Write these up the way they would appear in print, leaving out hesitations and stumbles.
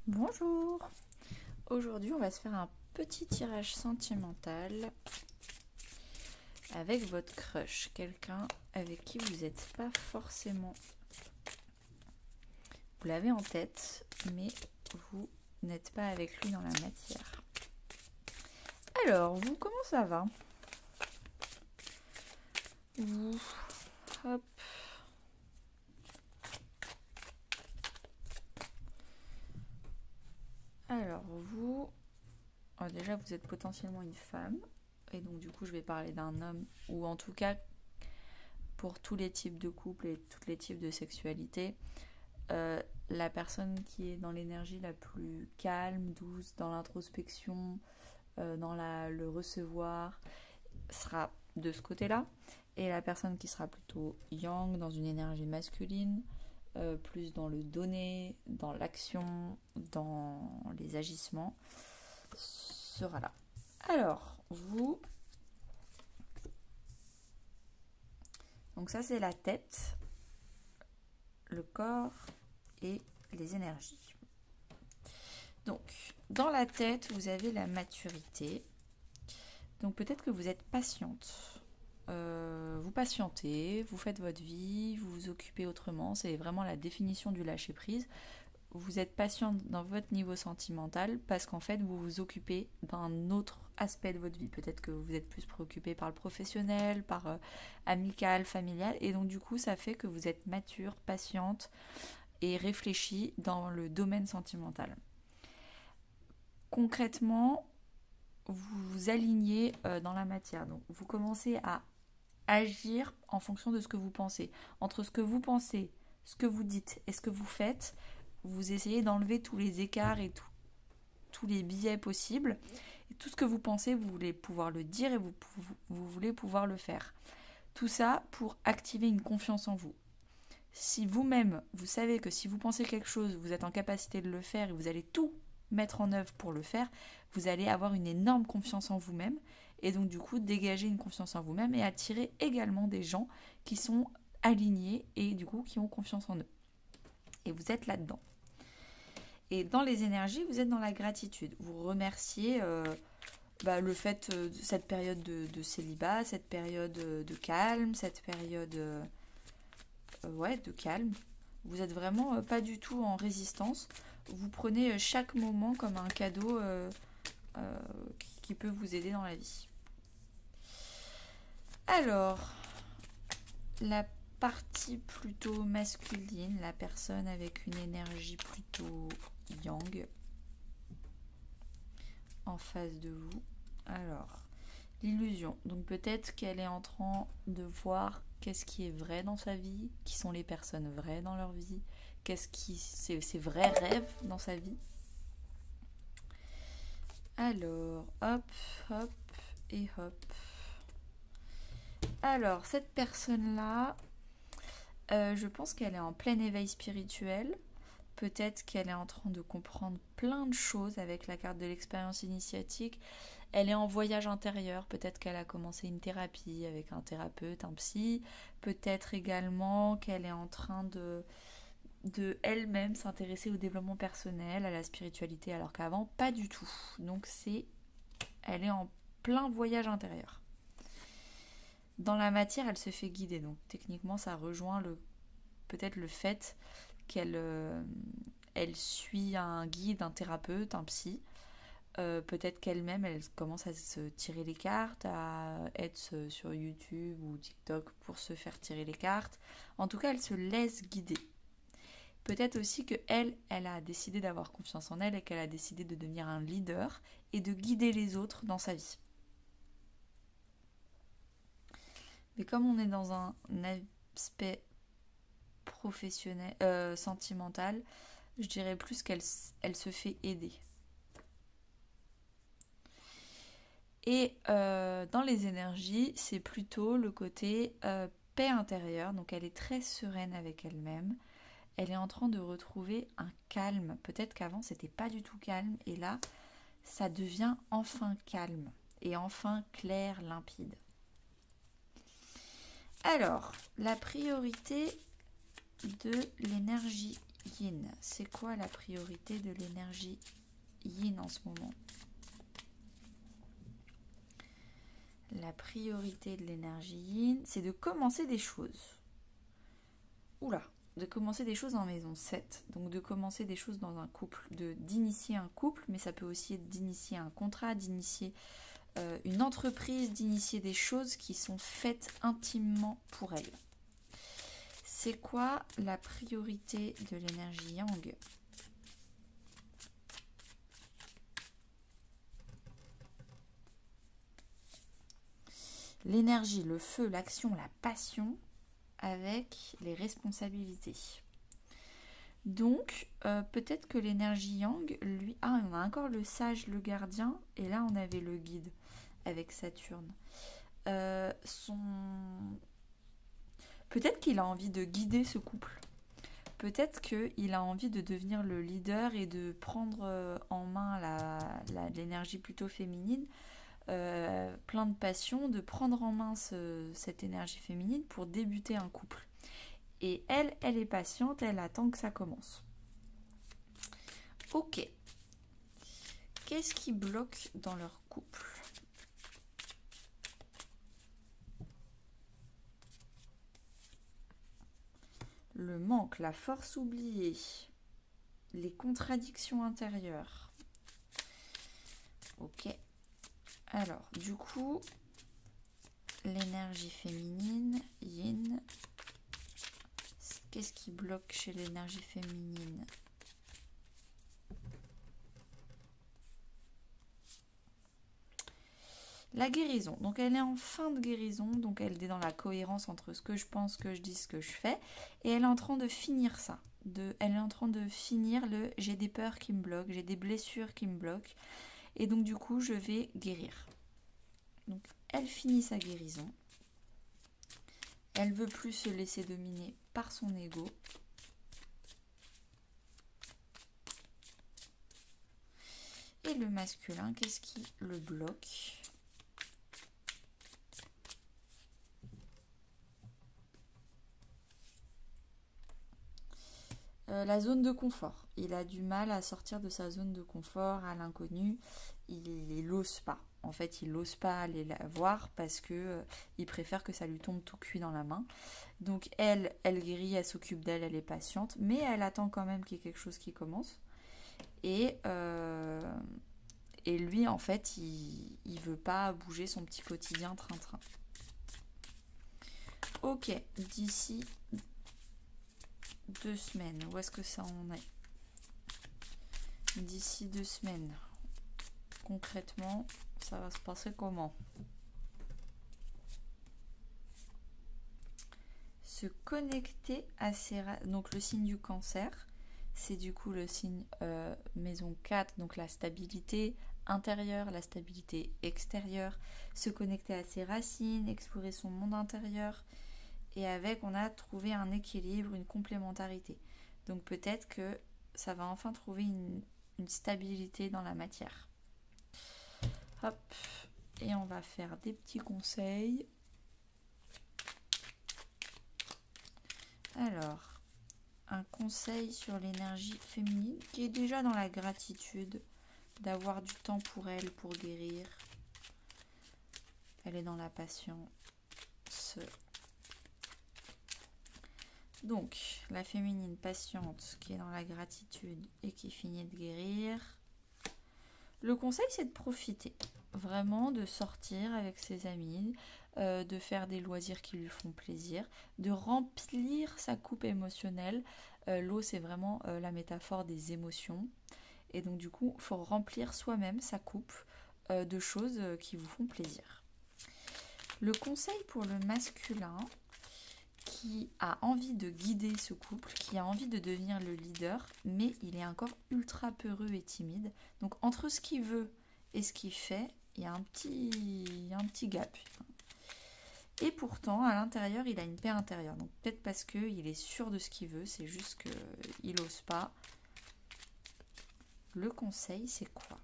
Bonjour. Aujourd'hui, on va se faire un petit tirage sentimental avec votre crush, quelqu'un avec qui vous n'êtes pas forcément... Vous l'avez en tête, mais vous n'êtes pas avec lui dans la matière. Alors, vous, comment ça va? Vous, hop. Alors, vous... déjà, vous êtes potentiellement une femme. Et donc, du coup, je vais parler d'un homme, ou en tout cas, pour tous les types de couples et tous les types de sexualité, la personne qui est dans l'énergie la plus calme, douce, dans l'introspection, dans le recevoir, sera de ce côté-là. Et la personne qui sera plutôt yang, dans une énergie masculine, plus dans le donner, dans l'action, dans les agissements, sera là. Alors, vous... Donc ça, c'est la tête, le corps et les énergies. Donc, dans la tête, vous avez la maturité. Donc peut-être que vous êtes patiente. Vous patientez, vous faites votre vie, vous vous occupez autrement. C'est vraiment la définition du lâcher-prise. Vous êtes patiente dans votre niveau sentimental parce qu'en fait, vous vous occupez d'un autre aspect de votre vie. Peut-être que vous êtes plus préoccupé par le professionnel, par amical, familial. Et donc du coup, ça fait que vous êtes mature, patiente et réfléchie dans le domaine sentimental. Concrètement, vous vous alignez dans la matière. Donc vous commencez à agir en fonction de ce que vous pensez. Entre ce que vous pensez, ce que vous dites et ce que vous faites, vous essayez d'enlever tous les écarts et tous les biais possibles. Et tout ce que vous pensez, vous voulez pouvoir le dire et vous voulez pouvoir le faire. Tout ça pour activer une confiance en vous. Si vous-même, vous savez que si vous pensez quelque chose, vous êtes en capacité de le faire et vous allez tout mettre en œuvre pour le faire, vous allez avoir une énorme confiance en vous-même et donc du coup dégager une confiance en vous-même et attirer également des gens qui sont alignés et du coup qui ont confiance en eux. Et vous êtes là-dedans. Et dans les énergies, vous êtes dans la gratitude. Vous remerciez le fait de cette période de célibat, cette période de calme, cette période de calme. Vous êtes vraiment pas du tout en résistance. Vous prenez chaque moment comme un cadeau qui peut vous aider dans la vie. Alors, la partie plutôt masculine, la personne avec une énergie plutôt yang en face de vous. Alors, l'illusion. Donc peut-être qu'elle est en train de voir qu'est-ce qui est vrai dans sa vie, qui sont les personnes vraies dans leur vie, qu'est-ce qui c'est ses vrais rêves dans sa vie. Alors, hop, hop et hop. Alors, cette personne-là, je pense qu'elle est en plein éveil spirituel. Peut-être qu'elle est en train de comprendre plein de choses avec la carte de l'expérience initiatique. Elle est en voyage intérieur. Peut-être qu'elle a commencé une thérapie avec un thérapeute, un psy. Peut-être également qu'elle est en train de elle-même s'intéresser au développement personnel, à la spiritualité, alors qu'avant, pas du tout. Donc elle est en plein voyage intérieur. Dans la matière, elle se fait guider. Donc techniquement, ça rejoint peut-être le fait qu'elle elle suit un guide, un thérapeute, un psy. Peut-être qu'elle-même, elle commence à se tirer les cartes, à être sur YouTube ou TikTok pour se faire tirer les cartes. En tout cas, elle se laisse guider. Peut-être aussi qu'elle a décidé d'avoir confiance en elle et qu'elle a décidé de devenir un leader et de guider les autres dans sa vie. Mais comme on est dans un aspect professionnel, sentimental, je dirais plus qu'elle se fait aider. Et dans les énergies, c'est plutôt le côté paix intérieure. Donc elle est très sereine avec elle-même. Elle est en train de retrouver un calme. Peut-être qu'avant, c'était pas du tout calme. Et là, ça devient enfin calme. Et enfin clair, limpide. Alors, la priorité de l'énergie yin. C'est quoi la priorité de l'énergie yin en ce moment? La priorité de l'énergie yin, c'est de commencer des choses. Oula, de commencer des choses en maison 7. Donc de commencer des choses dans un couple, d'initier un couple, mais ça peut aussi être d'initier un contrat, d'initier une entreprise, d'initier des choses qui sont faites intimement pour elle. C'est quoi la priorité de l'énergie yang? L'énergie, le feu, l'action, la passion avec les responsabilités. Donc, peut-être que l'énergie yang, lui... Ah, on a encore le sage, le gardien, et là, on avait le guide avec Saturne. Peut-être qu'il a envie de guider ce couple. Peut-être qu'il a envie de devenir le leader et de prendre en main l'énergie plutôt féminine, plein de passion, de prendre en main cette énergie féminine pour débuter un couple. Et elle est patiente, elle attend que ça commence. Ok. Qu'est-ce qui bloque dans leur couple? Le manque, la force oubliée, les contradictions intérieures. Ok. Alors, du coup, l'énergie féminine, yin. Qu'est-ce qui bloque chez l'énergie féminine? La guérison. Donc, elle est en fin de guérison. Donc, elle est dans la cohérence entre ce que je pense, ce que je dis, ce que je fais. Et elle est en train de finir ça. Elle est en train de finir le « j'ai des peurs qui me bloquent, j'ai des blessures qui me bloquent. » Et donc, du coup, je vais guérir. Donc, elle finit sa guérison. Elle veut plus se laisser dominer par son ego. Et le masculin, qu'est-ce qui le bloque? La zone de confort. Il a du mal à sortir de sa zone de confort, à l'inconnu. Il n'ose pas. En fait, il n'ose pas aller la voir parce que il préfère que ça lui tombe tout cuit dans la main. Donc elle guérit, elle s'occupe d'elle, elle est patiente, mais elle attend quand même qu'il y ait quelque chose qui commence. Et lui, en fait, il veut pas bouger son petit quotidien train-train. Ok, d'ici 2 semaines, où est-ce que ça en est? D'ici 2 semaines, concrètement, ça va se passer comment? Se connecter à ses... Donc le signe du cancer, c'est du coup le signe maison 4, donc la stabilité intérieure, la stabilité extérieure, se connecter à ses racines, explorer son monde intérieur. Et avec, on a trouvé un équilibre, une complémentarité. Donc peut-être que ça va enfin trouver une stabilité dans la matière. Hop, et on va faire des petits conseils. Alors, un conseil sur l'énergie féminine qui est déjà dans la gratitude, d'avoir du temps pour elle, pour guérir. Elle est dans la patience. Donc, la féminine patiente qui est dans la gratitude et qui finit de guérir. Le conseil, c'est de profiter, vraiment de sortir avec ses amis, de faire des loisirs qui lui font plaisir, de remplir sa coupe émotionnelle. L'eau, c'est vraiment la métaphore des émotions. Et donc, du coup, il faut remplir soi-même sa coupe de choses qui vous font plaisir. Le conseil pour le masculin qui a envie de guider ce couple, qui a envie de devenir le leader, mais il est encore ultra peureux et timide. Donc entre ce qu'il veut et ce qu'il fait, il y a un petit gap. Et pourtant, à l'intérieur, il a une paix intérieure. Donc peut-être parce qu'il est sûr de ce qu'il veut, c'est juste qu'il n'ose pas. Le conseil, c'est quoi ?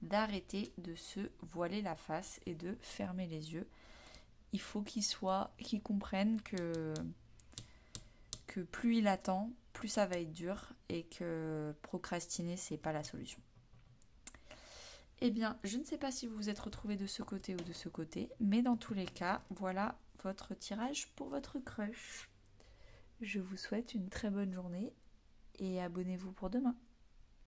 d'arrêter de se voiler la face et de fermer les yeux. Il faut qu'il comprenne que plus il attend, plus ça va être dur et que procrastiner, c'est pas la solution. Eh bien, je ne sais pas si vous vous êtes retrouvés de ce côté ou de ce côté, mais dans tous les cas, voilà votre tirage pour votre crush. Je vous souhaite une très bonne journée et abonnez-vous pour demain.